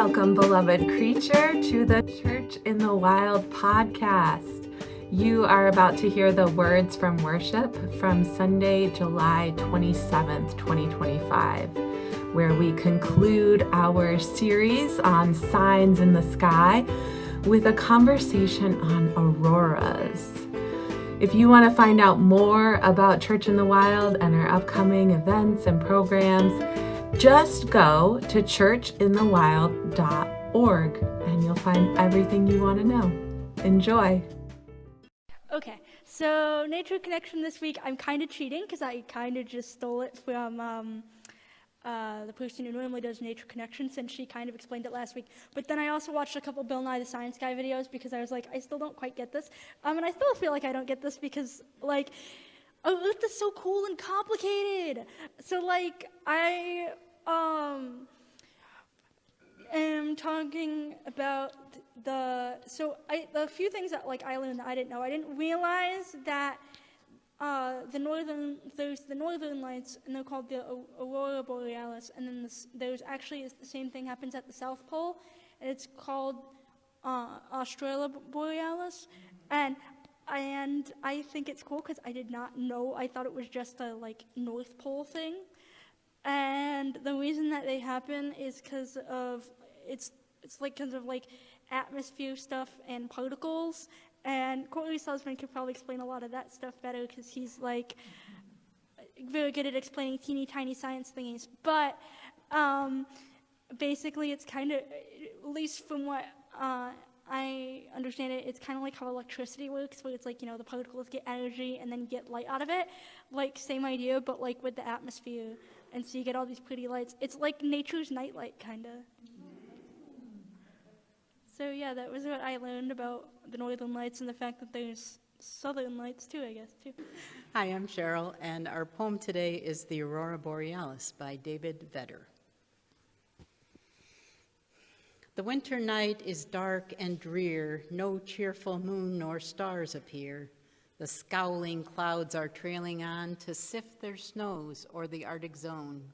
Welcome, beloved creature, to the Church in the Wild podcast. You are about to hear the words from worship from Sunday, July 27th, 2025, where we conclude our series on signs in the sky with a conversation on auroras. If you want to find out more about Church in the Wild and our upcoming events and programs, just go to churchinthewild.org and you'll find everything you want to know. Enjoy. Okay, so Nature Connection this week, I'm kind of cheating because I kind of just stole it from the person who normally does Nature Connection, since she kind of explained it last week. But then I also watched a couple Bill Nye the Science Guy videos because I was like, I still don't quite get this. And I still feel like I don't get this because, Earth is so cool and complicated. So, I am talking about the few things that I learned that I didn't know. I didn't realize that there's the northern lights, and they're called the Aurora Borealis, and then there's actually the same thing happens at the South Pole, and it's called Australia Borealis, and I think it's cool because I did not know. I thought it was just a North Pole thing. And the reason that they happen is because of atmosphere stuff and particles. And Courtney Sussman could probably explain a lot of that stuff better because he's very good at explaining teeny tiny science thingies. But basically, it's kind of, at least from what I understand it, it's kind of like how electricity works, where it's the particles get energy and then you get light out of it. Same idea, but with the atmosphere. And so you get all these pretty lights. It's like nature's nightlight, kind of. So yeah, that was what I learned about the northern lights and the fact that there's southern lights too, I guess, too. Hi, I'm Cheryl, and our poem today is The Aurora Borealis by David Vedder. The winter night is dark and drear, no cheerful moon nor stars appear. The scowling clouds are trailing on to sift their snows o'er the Arctic zone.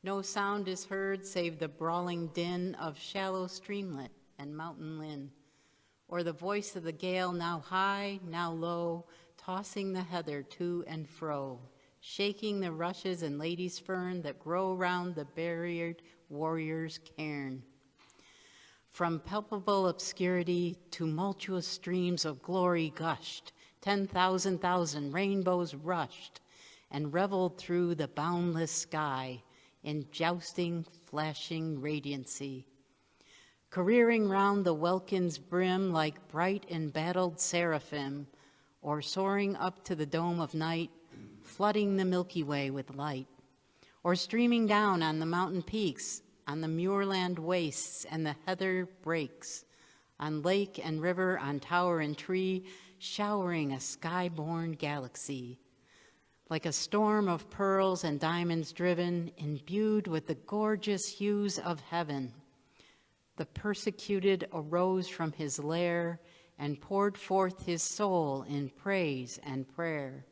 No sound is heard save the brawling din of shallow streamlet and mountain linn, or the voice of the gale now high, now low, tossing the heather to and fro, shaking the rushes and lady's fern that grow round the barriered warrior's cairn. From palpable obscurity, tumultuous streams of glory gushed, 10,000 rainbows rushed and reveled through the boundless sky in jousting, flashing radiancy. Careering round the welkin's brim like bright embattled seraphim, or soaring up to the dome of night, flooding the Milky Way with light, or streaming down on the mountain peaks, on the moorland wastes and the heather breaks, on lake and river, on tower and tree, showering a sky-born galaxy. Like a storm of pearls and diamonds driven, imbued with the gorgeous hues of heaven, the persecuted arose from his lair and poured forth his soul in praise and prayer.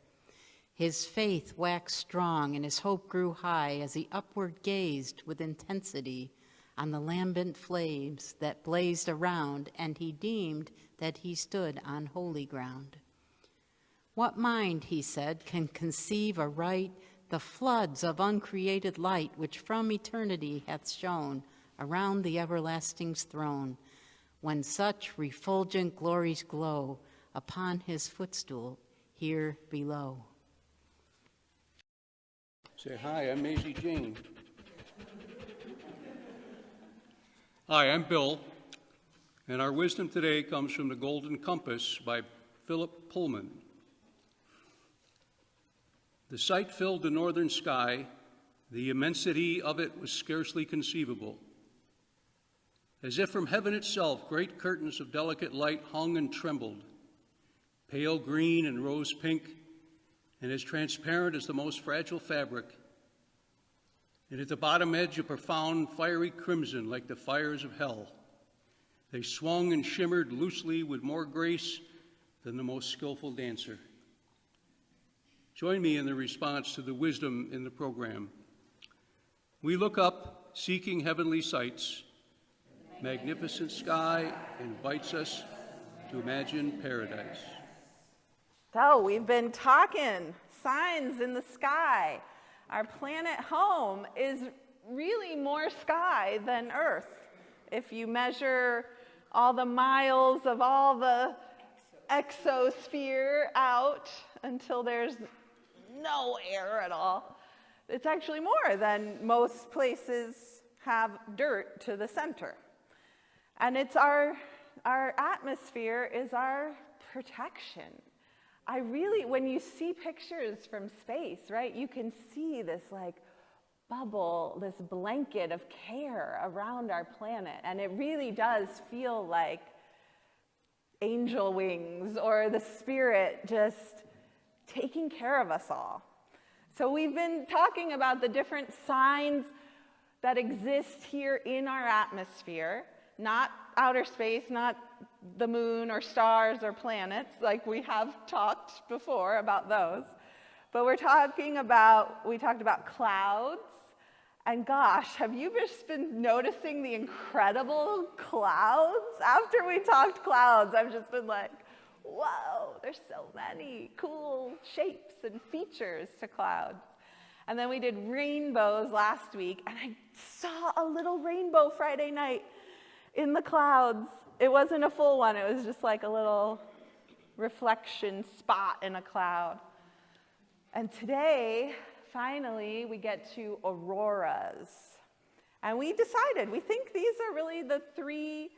His faith waxed strong and his hope grew high as he upward gazed with intensity on the lambent flames that blazed around, and he deemed that he stood on holy ground. What mind, he said, can conceive aright the floods of uncreated light which from eternity hath shone around the everlasting's throne, when such refulgent glories glow upon his footstool here below? Say hi, I'm Maisie Jane. Hi, I'm Bill, and our wisdom today comes from The Golden Compass by Philip Pullman. The sight filled the northern sky. The immensity of it was scarcely conceivable. As if from heaven itself, great curtains of delicate light hung and trembled, pale green and rose pink, and as transparent as the most fragile fabric. And at the bottom edge, a profound fiery crimson like the fires of hell. They swung and shimmered loosely with more grace than the most skillful dancer. Join me in the response to the wisdom in the program. We look up, seeking heavenly sights, magnificent sky invites us to imagine paradise. So we've been talking signs in the sky. Our planet home is really more sky than Earth. If you measure all the miles of all the exosphere out until there's no air at all, it's actually more than most places have dirt to the center. And it's our atmosphere is our protection. When you see pictures from space, right, you can see this like bubble, this blanket of care around our planet. And it really does feel like angel wings or the spirit just taking care of us all. So we've been talking about the different signs that exist here in our atmosphere, not outer space, not the moon or stars or planets, like we have talked before about those. But we talked about clouds. And gosh, have you just been noticing the incredible clouds? After we talked clouds, I've just been like, whoa, there's so many cool shapes and features to clouds. And then we did rainbows last week, and I saw a little rainbow Friday night in the clouds. It wasn't a full one, it was just like a little reflection spot in a cloud. And today, finally, we get to auroras. And we think these are really the three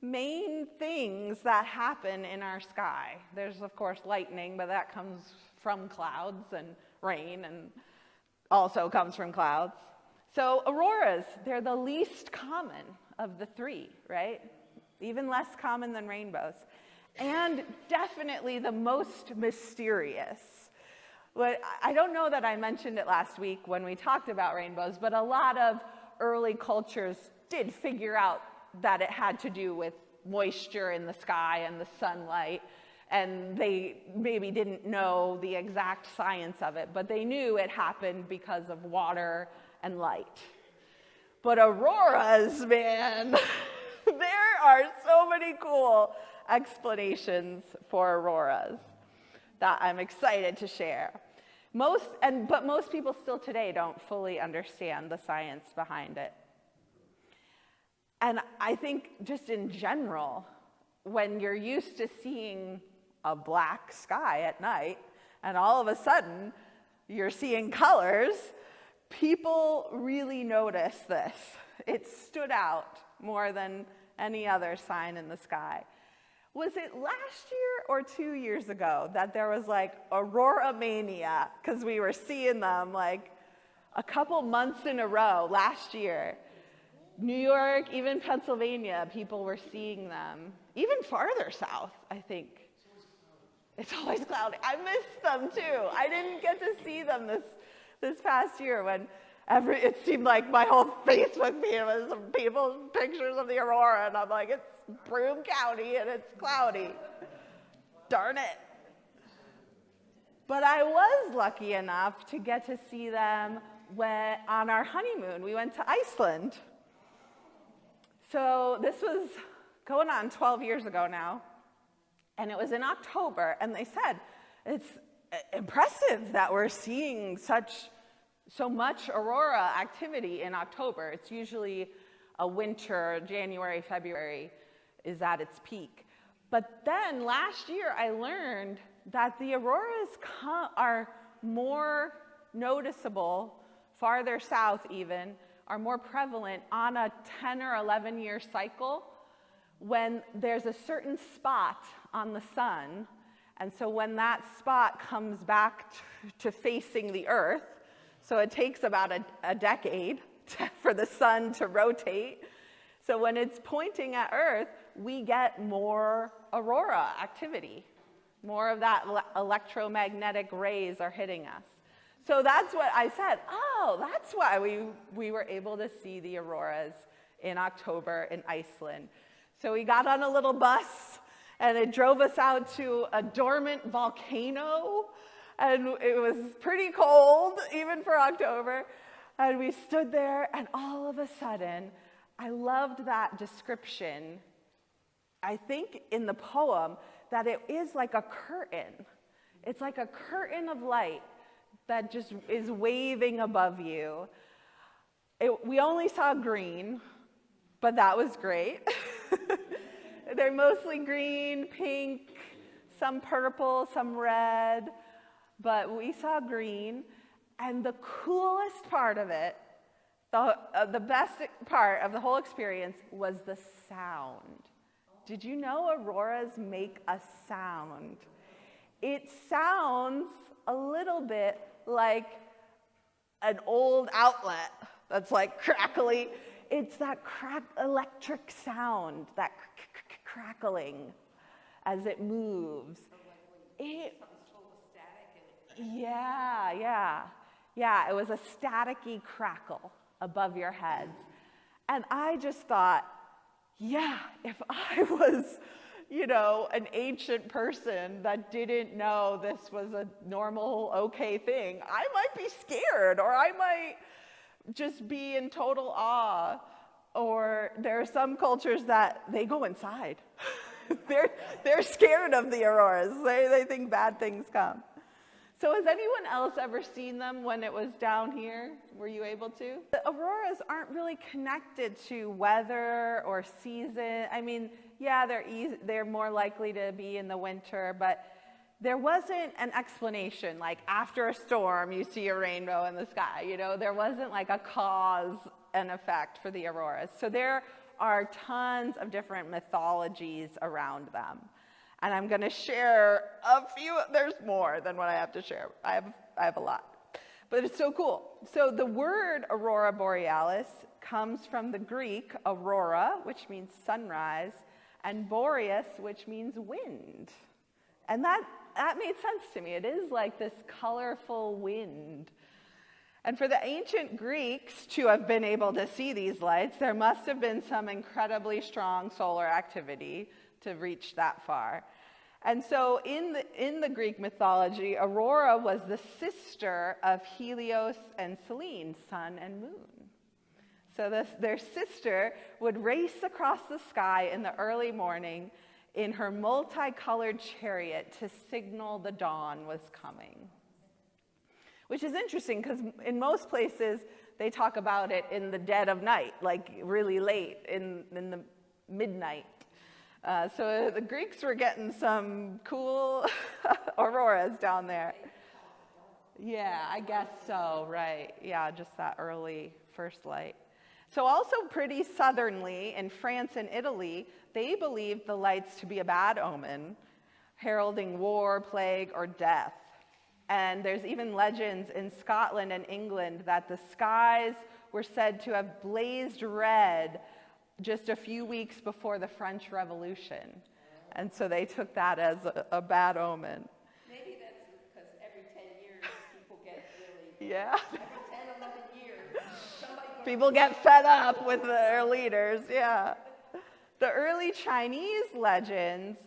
main things that happen in our sky. There's, of course, lightning, but that comes from clouds, and rain, and also comes from clouds. So auroras, they're the least common of the three, right? Even less common than rainbows. And definitely the most mysterious. I don't know that I mentioned it last week when we talked about rainbows, but a lot of early cultures did figure out that it had to do with moisture in the sky and the sunlight, and they maybe didn't know the exact science of it, but they knew it happened because of water and light. But auroras, man, there are so many cool explanations for auroras that I'm excited to share. But most people still today don't fully understand the science behind it. And I think just in general, when you're used to seeing a black sky at night, and all of a sudden you're seeing colors, people really notice this. It stood out more than any other sign in the sky. Was it last year or 2 years ago that there was like Aurora mania? Because we were seeing them like a couple months in a row last year. New York, even Pennsylvania, people were seeing them. Even farther south, I think. It's always cloudy. I missed them too. I didn't get to see them this past year when it seemed like my whole Facebook feed was people's pictures of the Aurora, and I'm like, it's Broome County and it's cloudy. Darn it. But I was lucky enough to get to see them on our honeymoon. We went to Iceland. So this was going on 12 years ago now, and it was in October, and they said, it's impressive that we're seeing so much aurora activity in October. It's usually a winter, January, February is at its peak. But then last year I learned that the auroras are more noticeable, farther south even, are more prevalent on a 10 or 11 year cycle when there's a certain spot on the sun. And so when that spot comes back to facing the earth, so it takes about a decade for the sun to rotate. So when it's pointing at earth, we get more aurora activity. More of that electromagnetic rays are hitting us. So that's what I said, that's why we were able to see the auroras in October in Iceland. So we got on a little bus, and it drove us out to a dormant volcano, and it was pretty cold, even for October. And we stood there, and all of a sudden, I loved that description, I think in the poem, that it is like a curtain. It's like a curtain of light that just is waving above you. We only saw green, but that was great. They're mostly green, pink, some purple, some red, but we saw green. And the coolest part of it, the best part of the whole experience was the sound. Did you know auroras make a sound? It sounds a little bit like an old outlet that's like crackly. It's that electric sound, that crackling as it moves. Yeah, it was a staticky crackle above your heads. And I just thought, yeah, if I was, an ancient person that didn't know this was a normal, okay thing, I might be scared, or I might just be in total awe. Or there are some cultures that they go inside. They're scared of the auroras. They think bad things come. So has anyone else ever seen them when it was down here? Were you able to? The auroras aren't really connected to weather or season. I mean, yeah, they're more likely to be in the winter, but there wasn't an explanation, like after a storm, you see a rainbow in the sky. There wasn't like a cause and effect for the auroras. So there are tons of different mythologies around them. And I'm going to share a few. There's more than what I have to share. I have a lot. But it's so cool. So the word Aurora Borealis comes from the Greek aurora, which means sunrise, and boreas, which means wind. And that made sense to me. It is like this colorful wind. And for the ancient Greeks to have been able to see these lights, there must have been some incredibly strong solar activity to reach that far. And so in the Greek mythology, Aurora was the sister of Helios and Selene, sun and moon. So their sister would race across the sky in the early morning in her multicolored chariot to signal the dawn was coming. Which is interesting because in most places they talk about it in the dead of night, like really late in the midnight. So the Greeks were getting some cool auroras down there. Yeah, I guess so, right. Yeah, just that early first light. So also pretty southernly, in France and Italy, they believed the lights to be a bad omen, heralding war, plague, or death. And there's even legends in Scotland and England that the skies were said to have blazed red just a few weeks before the French Revolution. And so they took that as a bad omen. Maybe that's because every 10 years people get really... Yeah. Every 10, 11 years, somebody... People get fed up with their leaders, yeah. The early Chinese legends,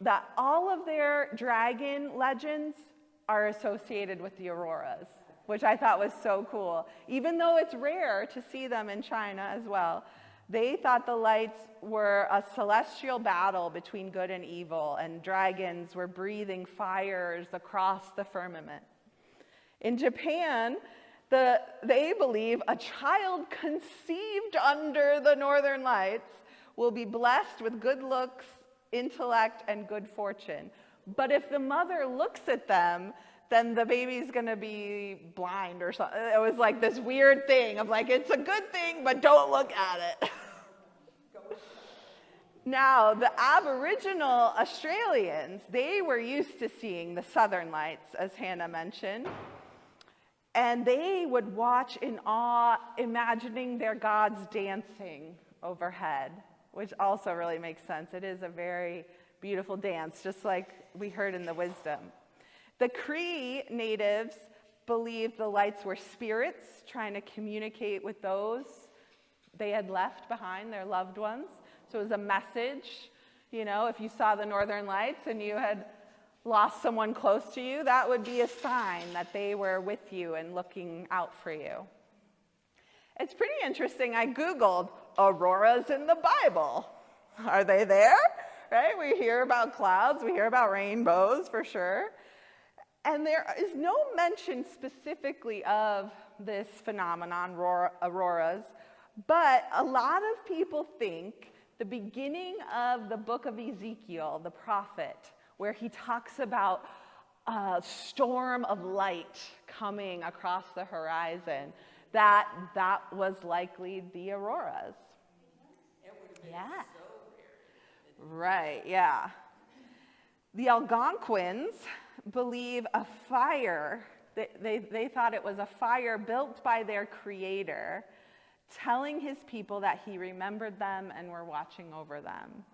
that all of their dragon legends are associated with the auroras, which I thought was so cool. Even though it's rare to see them in China as well, they thought the lights were a celestial battle between good and evil, and dragons were breathing fires across the firmament. In Japan, they believe a child conceived under the northern lights will be blessed with good looks, intellect, and good fortune. But if the mother looks at them, then the baby's going to be blind or something. It was like this weird thing of like, it's a good thing, but don't look at it. Now, the Aboriginal Australians, they were used to seeing the southern lights, as Hannah mentioned. And they would watch in awe, imagining their gods dancing overhead, which also really makes sense. It is a very beautiful dance, just like we heard in the wisdom. The Cree natives believed the lights were spirits trying to communicate with those they had left behind, their loved ones. So it was a message. If you saw the northern lights and you had lost someone close to you, that would be a sign that they were with you and looking out for you. It's pretty interesting. I Googled auroras in the Bible. Are they there? Right? We hear about clouds, we hear about rainbows for sure. And there is no mention specifically of this phenomenon, auroras, but a lot of people think the beginning of the book of Ezekiel, the prophet, where he talks about a storm of light coming across the horizon, that was likely the auroras. It would have been Yeah. so rare. Right, yeah. The Algonquins believe a fire, they thought it was a fire built by their creator, telling his people that he remembered them and were watching over them.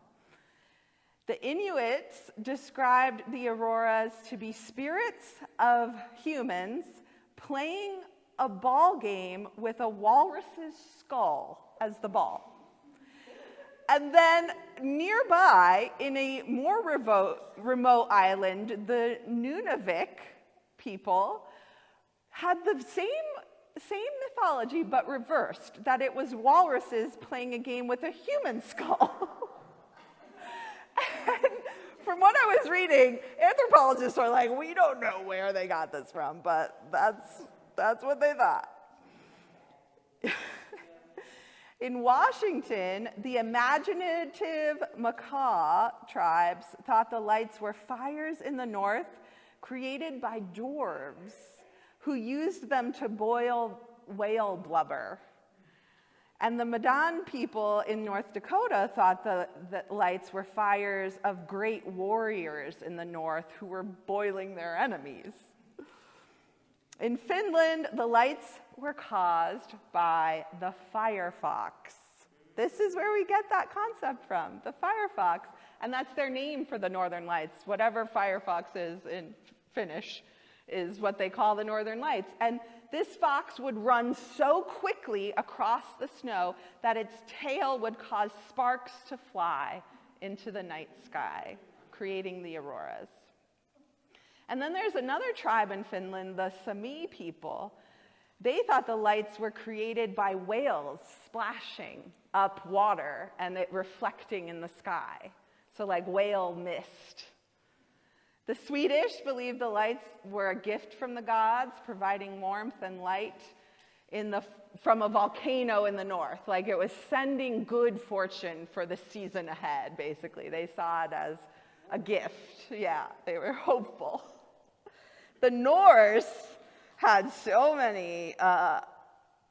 The Inuits described the auroras to be spirits of humans playing a ball game with a walrus's skull as the ball. And then nearby, in a more remote island, the Nunavik people had the same mythology, but reversed, that it was walruses playing a game with a human skull. And from what I was reading, anthropologists are like, we don't know where they got this from, but that's what they thought. In Washington, the imaginative Makah tribes thought the lights were fires in the north created by dwarves who used them to boil whale blubber. And the Madan people in North Dakota thought the lights were fires of great warriors in the north who were boiling their enemies. In Finland, the lights were caused by the firefox. This is where we get that concept from, the firefox. And that's their name for the northern lights. Whatever firefox is in Finnish is what they call the northern lights. And this fox would run so quickly across the snow that its tail would cause sparks to fly into the night sky, creating the auroras. And then there's another tribe in Finland, the Sami people. They thought the lights were created by whales splashing up water and it reflecting in the sky. So like whale mist. The Swedish believed the lights were a gift from the gods, providing warmth and light from a volcano in the north. Like it was sending good fortune for the season ahead, basically. They saw it as a gift. Yeah, they were hopeful. The Norse had so many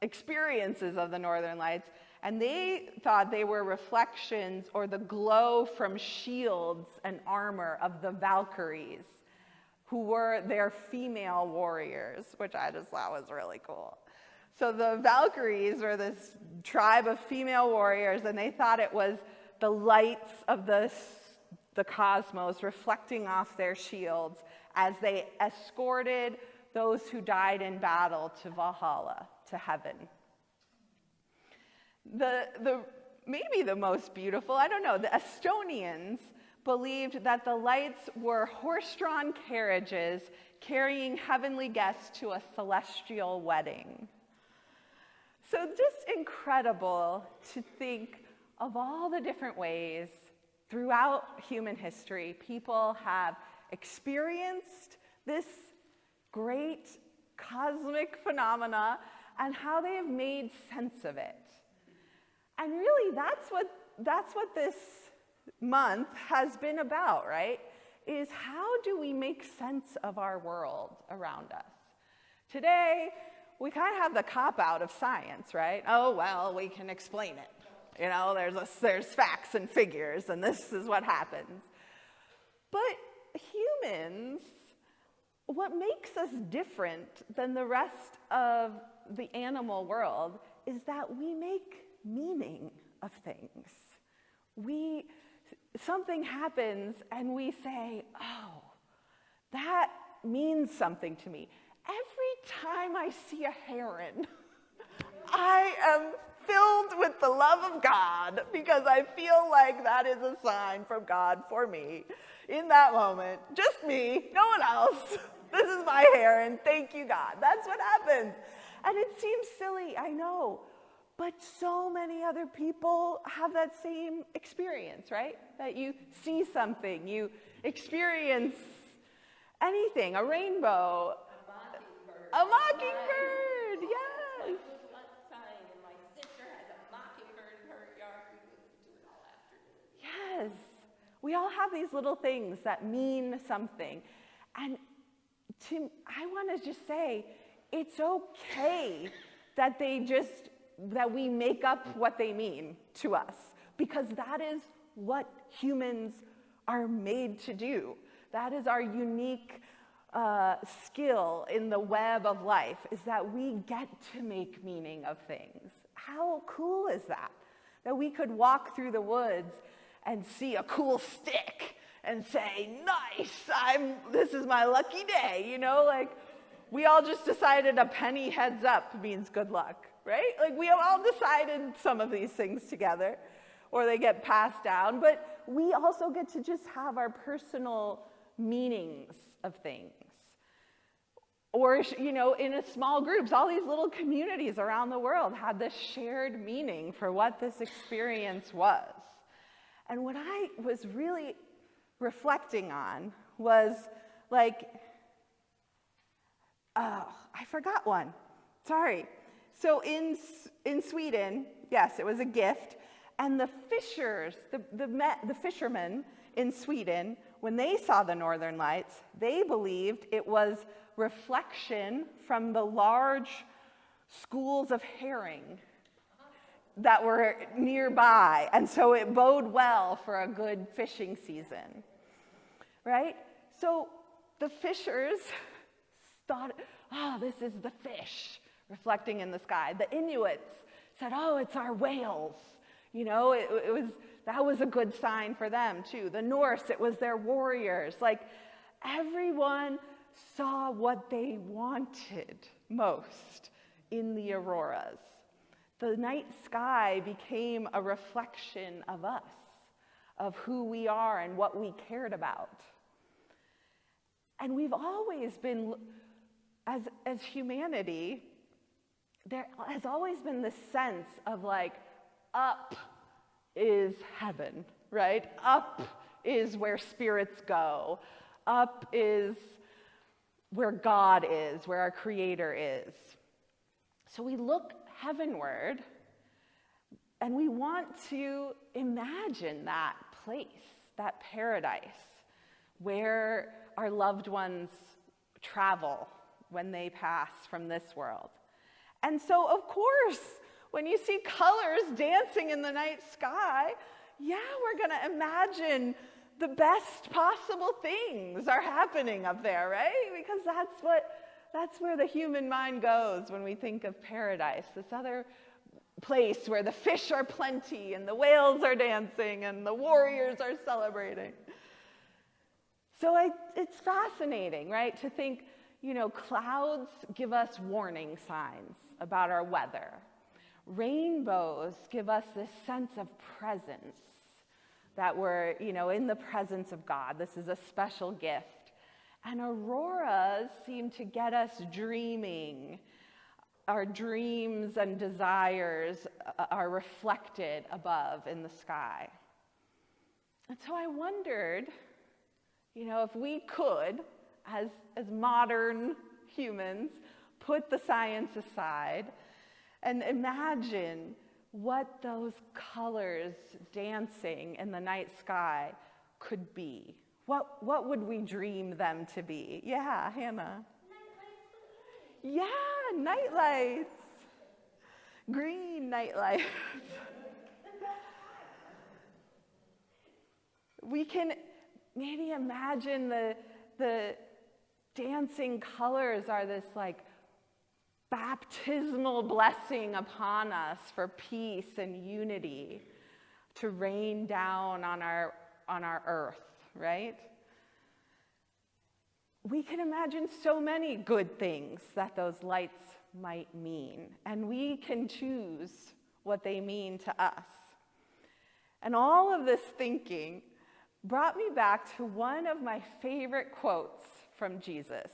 experiences of the northern lights, and they thought they were reflections or the glow from shields and armor of the Valkyries, who were their female warriors, which I just thought was really cool. So the Valkyries were this tribe of female warriors, and they thought it was the lights of the cosmos reflecting off their shields as they escorted those who died in battle to Valhalla, to heaven. Maybe the most beautiful, I don't know, the Estonians believed that the lights were horse-drawn carriages carrying heavenly guests to a celestial wedding. So just incredible to think of all the different ways throughout human history people have experienced this great cosmic phenomena and how they have made sense of it. And really, that's what this month has been about, right? Is how do we make sense of our world around us? Today, we kind of have the cop-out of science, right? Oh, well, we can explain it. You know, there's facts and figures, and this is what happens. But humans, what makes us different than the rest of the animal world is that we make meaning of things. Something happens and we say, oh, that means something to me. Every time I see a heron, I am filled with the love of God because I feel like that is a sign from God for me in that moment. Just me, no one else. This is my heron. Thank you, God. That's what happens. And it seems silly, I know. But so many other people have that same experience, right? That you see something, you experience anything, a rainbow, a mockingbird, yes. Yes, we all have these little things that mean something. And I want to just say, it's okay that we make up what they mean to us, because that is what humans are made to do. That is our unique skill in the web of life, is that we get to make meaning of things. How cool is that? That we could walk through the woods and see a cool stick and say, nice, this is my lucky day, you know? Like, we all just decided a penny heads up means good luck, right? Like, we have all decided some of these things together, or they get passed down, but we also get to just have our personal meanings of things. Or, you know, in a small groups, all these little communities around the world had this shared meaning for what this experience was. And what I was really reflecting on was like, I forgot one. Sorry. So in Sweden, yes, it was a gift. And the fishermen in Sweden, when they saw the northern lights, they believed it was reflection from the large schools of herring that were nearby. And so it bode well for a good fishing season, right? So the fishers thought, oh, this is the fish reflecting in the sky. The Inuits said, oh, it's our whales. You know, that was a good sign for them too. The Norse, it was their warriors. Like, everyone saw what they wanted most in the auroras. The night sky became a reflection of us, of who we are and what we cared about. And we've always been, as humanity, there has always been this sense of like, up is heaven, right? Up is where spirits go. Up is where God is, where our Creator is. So we look heavenward, and we want to imagine that place, that paradise, where our loved ones travel when they pass from this world. And so, of course, when you see colors dancing in the night sky, yeah, we're going to imagine the best possible things are happening up there, right? Because that's where the human mind goes when we think of paradise, this other place where the fish are plenty and the whales are dancing and the warriors are celebrating. So it's fascinating, right, to think, you know, clouds give us warning signs about our weather. Rainbows give us this sense of presence, that we're, you know, in the presence of God. This is a special gift. And auroras seem to get us dreaming. Our dreams and desires are reflected above in the sky. And so I wondered, you know, if we could, as modern humans, put the science aside and imagine what those colors dancing in the night sky could be. What would we dream them to be? Yeah, Hannah. Yeah, nightlights. Green nightlights. We can maybe imagine the dancing colors are this like baptismal blessing upon us for peace and unity to rain down on our earth, right? We can imagine so many good things that those lights might mean, and we can choose what they mean to us. And all of this thinking brought me back to one of my favorite quotes from Jesus.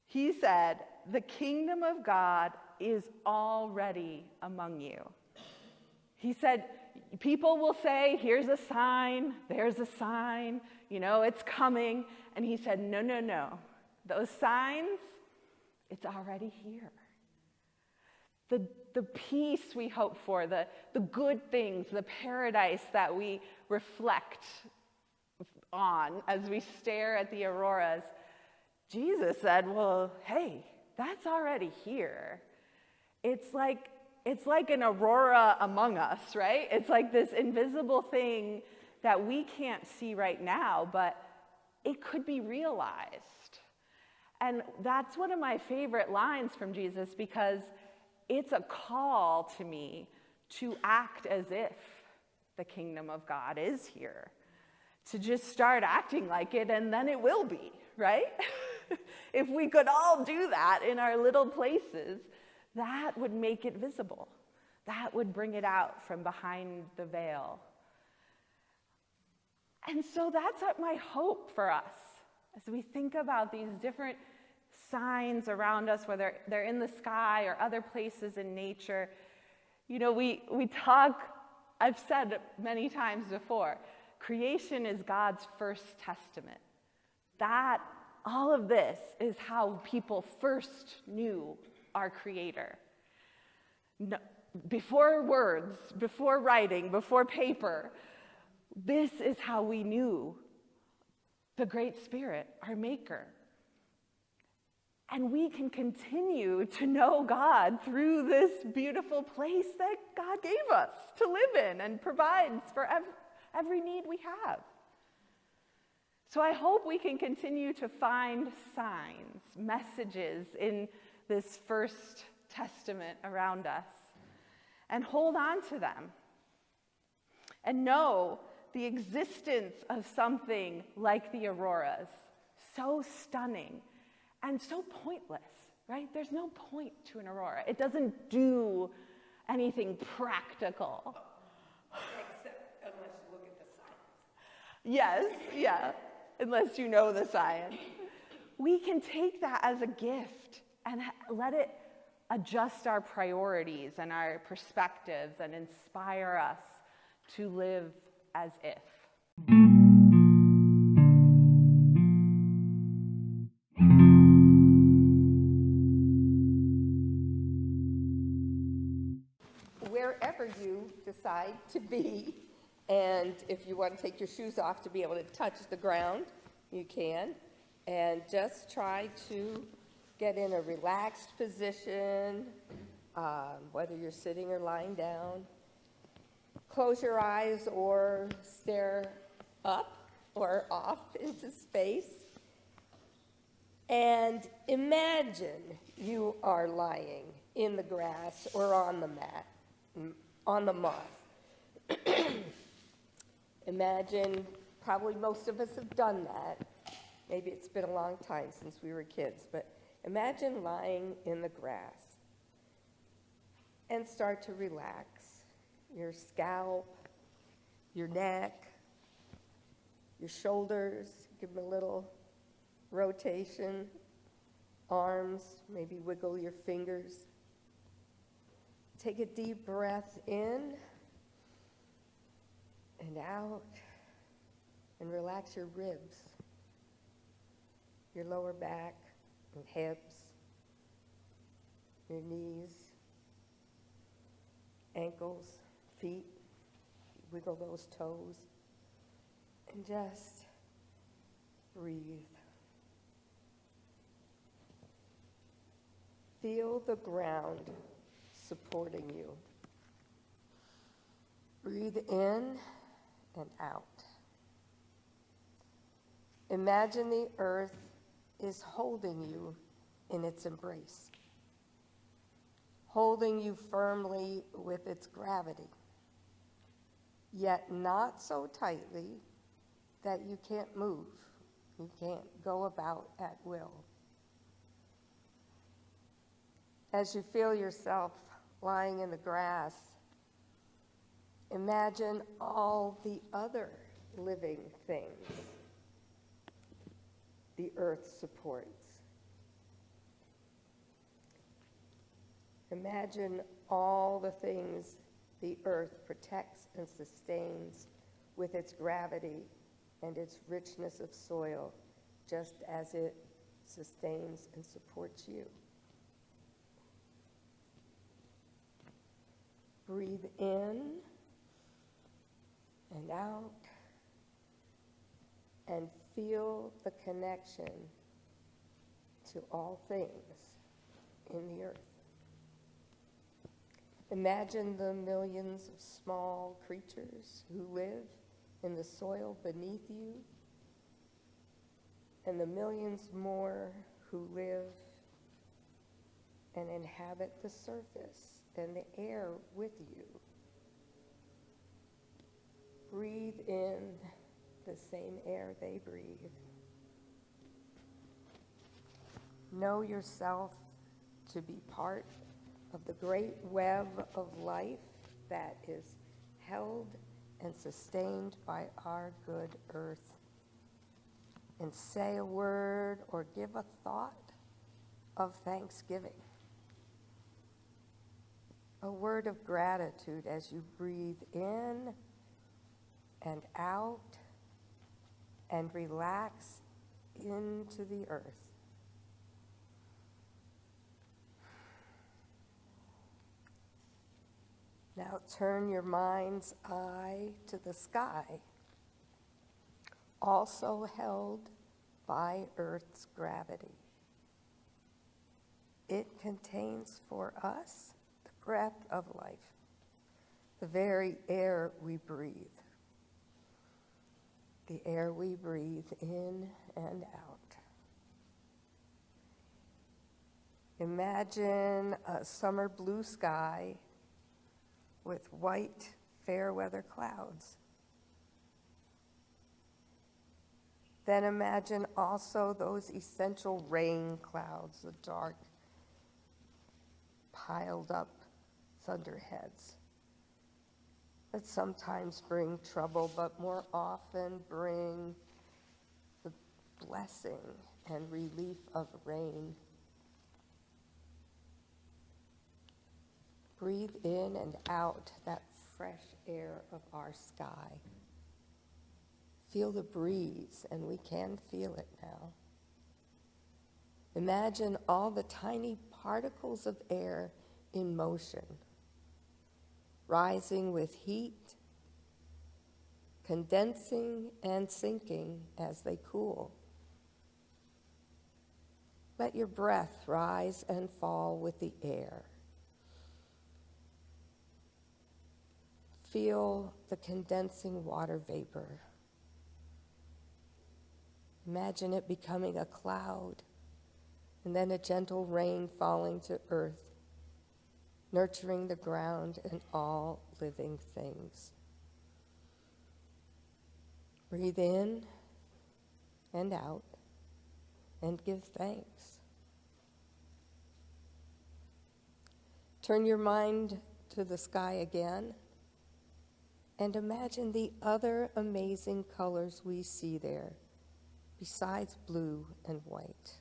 He said, "The kingdom of God is already among you. He said, people will say, here's a sign, there's a sign, it's coming. And he said, no, no, no. Those signs, it's already here. The peace we hope for, the good things, the paradise that we reflect on as we stare at the auroras, Jesus said, well, hey, that's already here. It's like an aurora among us, right? It's like this invisible thing that we can't see right now, but it could be realized. And that's one of my favorite lines from Jesus, because it's a call to me to act as if the kingdom of God is here. To just start acting like it, and then it will be, right? If we could all do that in our little places, that would make it visible. That would bring it out from behind the veil. And so that's my hope for us as we think about these different signs around us, whether they're in the sky or other places in nature. We talk, I've said many times before, creation is God's first testament. That, all of this is how people first knew our Creator. No, before words, before writing, before paper, this is how we knew the Great Spirit, our Maker. And we can continue to know God through this beautiful place that God gave us to live in and provides for every need we have. So I hope we can continue to find signs, messages in this first testament around us, and hold on to them, and know the existence of something like the auroras, so stunning and so pointless, right? There's no point to an aurora. It doesn't do anything practical. Except unless you look at the science. Yes, yeah, unless you know the science. We can take that as a gift and let it adjust our priorities and our perspectives and inspire us to live as if. Wherever you decide to be, and if you want to take your shoes off to be able to touch the ground, you can. And just try to get in a relaxed position, whether you're sitting or lying down. Close your eyes or stare up or off into space. And imagine you are lying in the grass or on the mat, on the moss. Imagine, probably most of us have done that. Maybe it's been a long time since we were kids, but imagine lying in the grass and start to relax your scalp, your neck, your shoulders. Give them a little rotation. Arms, maybe wiggle your fingers. Take a deep breath in and out, and relax your ribs, your lower back and hips, your knees, ankles, feet. Wiggle those toes and just breathe. Feel the ground supporting you. Breathe in and out. Imagine the earth is holding you in its embrace, holding you firmly with its gravity, yet not so tightly that you can't move, you can't go about at will. As you feel yourself lying in the grass, imagine all the other living things the earth supports. Imagine all the things the earth protects and sustains with its gravity and its richness of soil, just as it sustains and supports you. Breathe in and out and feel the connection to all things in the earth. Imagine the millions of small creatures who live in the soil beneath you, and the millions more who live and inhabit the surface and the air with you. Breathe in the same air they breathe. Know yourself to be part of the great web of life that is held and sustained by our good earth. And say a word or give a thought of thanksgiving. A word of gratitude as you breathe in and out and relax into the earth. Now turn your mind's eye to the sky, also held by Earth's gravity. It contains for us the breath of life, the very air we breathe, the air we breathe in and out. Imagine a summer blue sky with white, fair weather clouds. Then imagine also those essential rain clouds, the dark, piled up thunderheads that sometimes bring trouble, but more often bring the blessing and relief of rain. Breathe in and out that fresh air of our sky. Feel the breeze, and we can feel it now. Imagine all the tiny particles of air in motion, rising with heat, condensing and sinking as they cool. Let your breath rise and fall with the air. Feel the condensing water vapor. Imagine it becoming a cloud, and then a gentle rain falling to earth, nurturing the ground and all living things. Breathe in and out, and give thanks. Turn your mind to the sky again, and imagine the other amazing colors we see there, besides blue and white.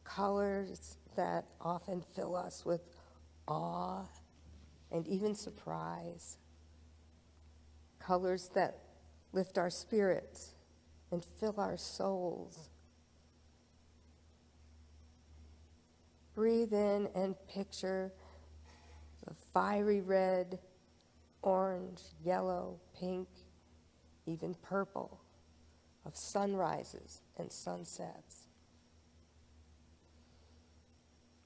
Colors that often fill us with awe and even surprise. Colors that lift our spirits and fill our souls. Breathe in and picture the fiery red, orange, yellow, pink, even purple of sunrises and sunsets.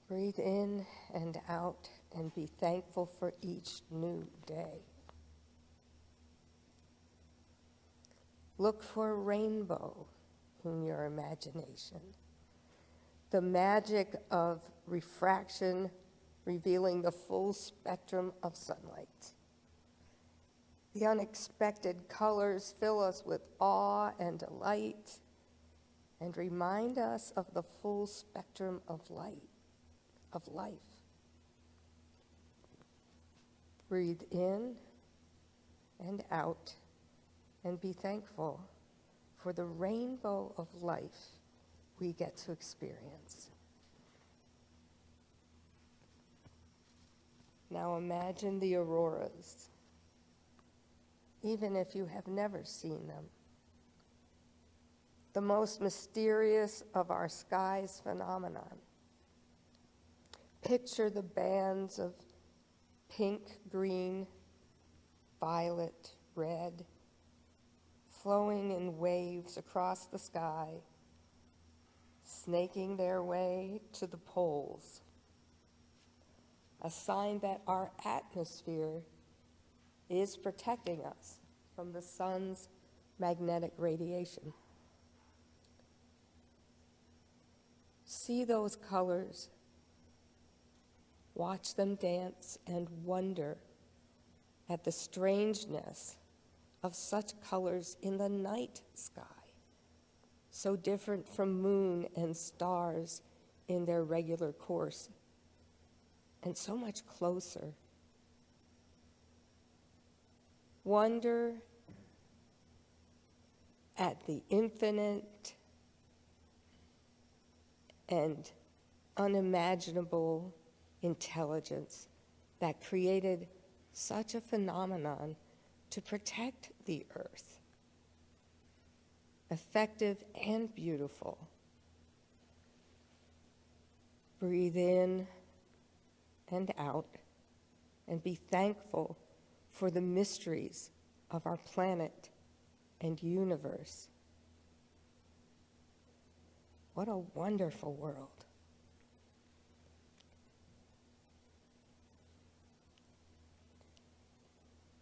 Breathe in and out and be thankful for each new day. Look for a rainbow in your imagination. The magic of refraction revealing the full spectrum of sunlight. The unexpected colors fill us with awe and delight and remind us of the full spectrum of light, of life. Breathe in and out and be thankful for the rainbow of life we get to experience. Now imagine the auroras, even if you have never seen them. The most mysterious of our sky's phenomenon. Picture the bands of pink, green, violet, red, flowing in waves across the sky, snaking their way to the poles. A sign that our atmosphere is protecting us from the sun's magnetic radiation. See those colors, watch them dance, and wonder at the strangeness of such colors in the night sky, so different from moon and stars in their regular course, and so much closer. Wonder at the infinite and unimaginable intelligence that created such a phenomenon to protect the earth. Effective and beautiful. Breathe in and out and be thankful for the mysteries of our planet and universe. What a wonderful world.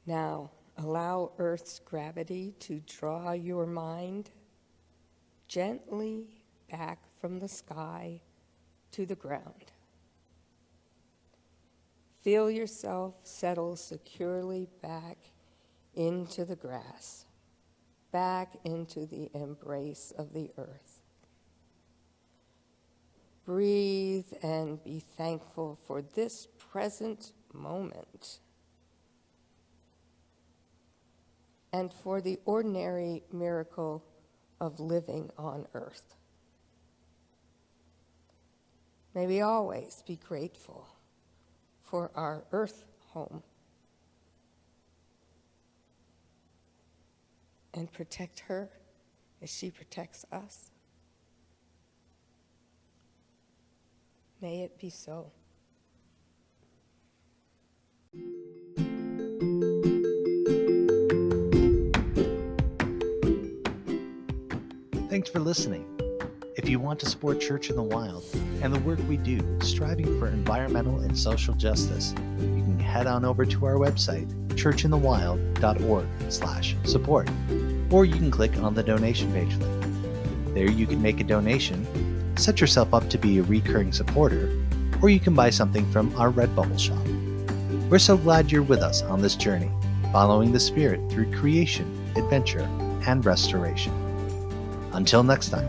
Now, allow Earth's gravity to draw your mind gently back from the sky to the ground. Feel yourself settle securely back into the grass, back into the embrace of the earth. Breathe and be thankful for this present moment and for the ordinary miracle of living on earth. May we always be grateful for our earth home and protect her as she protects us. May it be so. Thanks for listening. If you want to support Church in the Wild and the work we do striving for environmental and social justice, you can head on over to our website, churchinthewild.org/support, or you can click on the donation page link. There you can make a donation, set yourself up to be a recurring supporter, or you can buy something from our Redbubble shop. We're so glad you're with us on this journey, following the Spirit through creation, adventure, and restoration. Until next time.